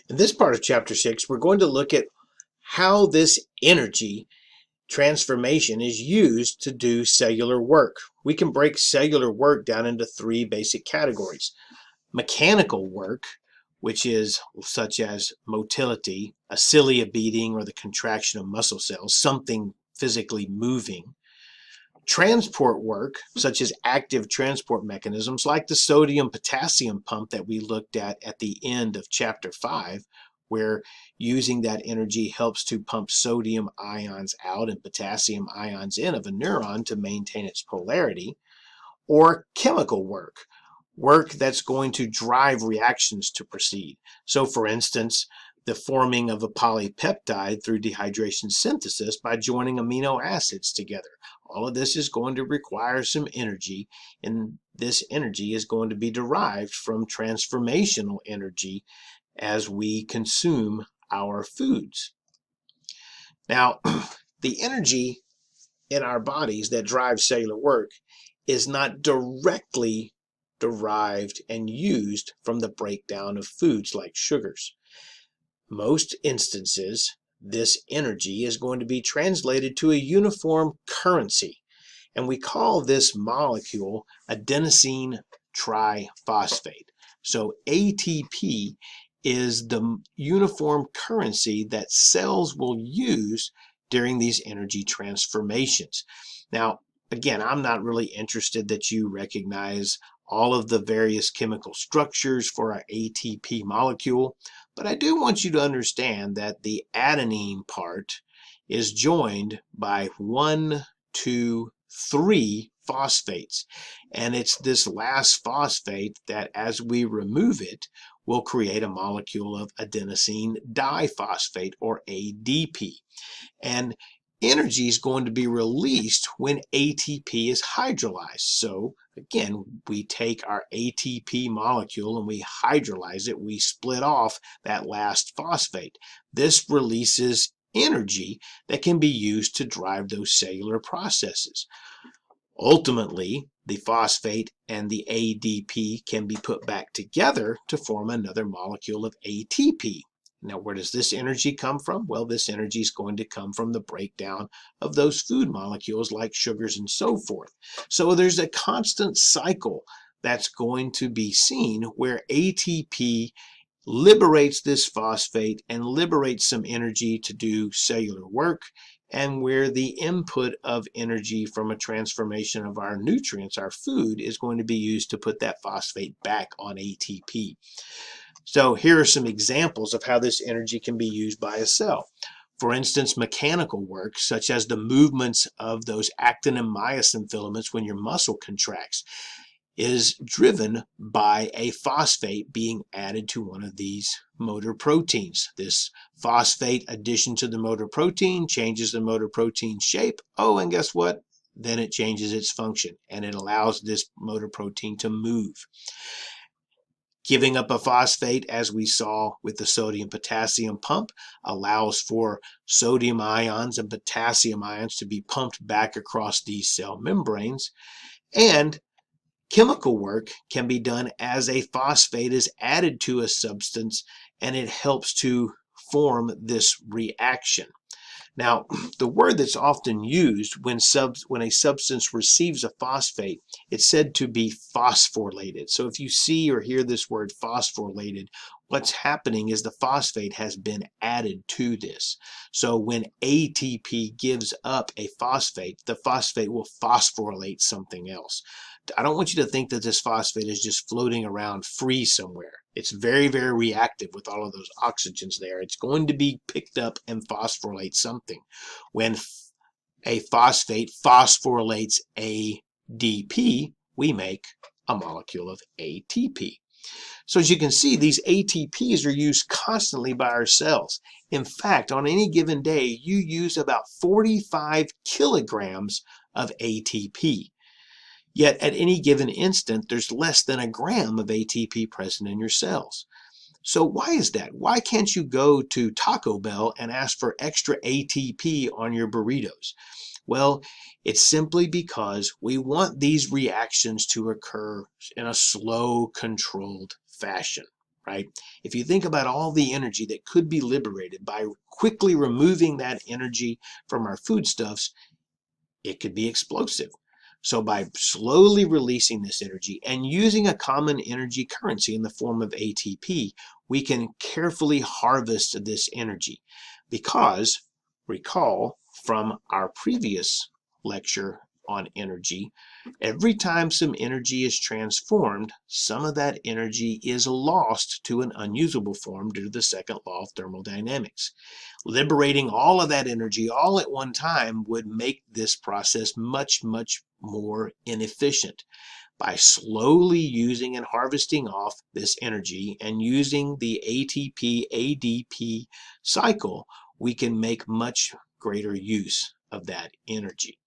In this part of chapter 6, we're going to look at how this energy transformation is used to do cellular work. We can break cellular work down into three basic categories. Mechanical work, which is such as motility, a cilia beating or the contraction of muscle cells, something physically moving. Transport work, such as active transport mechanisms like the sodium-potassium pump that we looked at the end of chapter 5, where using that energy helps to pump sodium ions out and potassium ions in of a neuron to maintain its polarity. Or chemical work, work that's going to drive reactions to proceed. So for instance, the forming of a polypeptide through dehydration synthesis by joining amino acids together. All of this is going to require some energy, and this energy is going to be derived from transformational energy as we consume our foods. Now, the energy in our bodies that drives cellular work is not directly derived and used from the breakdown of foods like sugars. Most instances, this energy is going to be translated to a uniform currency, and we call this molecule adenosine triphosphate. So ATP is the uniform currency that cells will use during these energy transformations. Now, again, I'm not really interested that you recognize all of the various chemical structures for our ATP molecule, but I do want you to understand that the adenine part is joined by 1, 2, 3 phosphates. And it's this last phosphate that, as we remove it, will create a molecule of adenosine diphosphate, or ADP. And energy is going to be released when ATP is hydrolyzed. So again, we take our ATP molecule and we hydrolyze it. We split off that last phosphate. This releases energy that can be used to drive those cellular processes. Ultimately, the phosphate and the ADP can be put back together to form another molecule of ATP. Now, where does this energy come from? Well, this energy is going to come from the breakdown of those food molecules like sugars and so forth. So there's a constant cycle that's going to be seen where ATP liberates this phosphate and liberates some energy to do cellular work, and where the input of energy from a transformation of our nutrients, our food, is going to be used to put that phosphate back on ATP. So here are some examples of how this energy can be used by a cell. For instance, mechanical work, such as the movements of those actin and myosin filaments when your muscle contracts, is driven by a phosphate being added to one of these motor proteins. This phosphate addition to the motor protein changes the motor protein shape. Oh, and guess what? Then it changes its function, and it allows this motor protein to move. Giving up a phosphate, as we saw with the sodium-potassium pump, allows for sodium ions and potassium ions to be pumped back across these cell membranes. And chemical work can be done as a phosphate is added to a substance, and it helps to form this reaction. Now, the word that's often used when a substance receives a phosphate, it's said to be phosphorylated. So if you see or hear this word phosphorylated, what's happening is the phosphate has been added to this. So when ATP gives up a phosphate, the phosphate will phosphorylate something else. I don't want you to think that this phosphate is just floating around free somewhere. It's very, very reactive with all of those oxygens there. It's going to be picked up and phosphorylate something. When a phosphate phosphorylates ADP, we make a molecule of ATP. So as you can see, these ATPs are used constantly by our cells. In fact, on any given day, you use about 45 kilograms of ATP. Yet at any given instant, there's less than a gram of ATP present in your cells. So why is that? Why can't you go to Taco Bell and ask for extra ATP on your burritos? Well, it's simply because we want these reactions to occur in a slow, controlled fashion, right? If you think about all the energy that could be liberated by quickly removing that energy from our foodstuffs, it could be explosive. So by slowly releasing this energy and using a common energy currency in the form of ATP, we can carefully harvest this energy. Because, recall from our previous lecture on energy, every time some energy is transformed, some of that energy is lost to an unusable form due to the second law of thermodynamics. Liberating all of that energy all at one time would make this process much, much more inefficient. By slowly using and harvesting off this energy and using the ATP ADP cycle, we can make much greater use of that energy.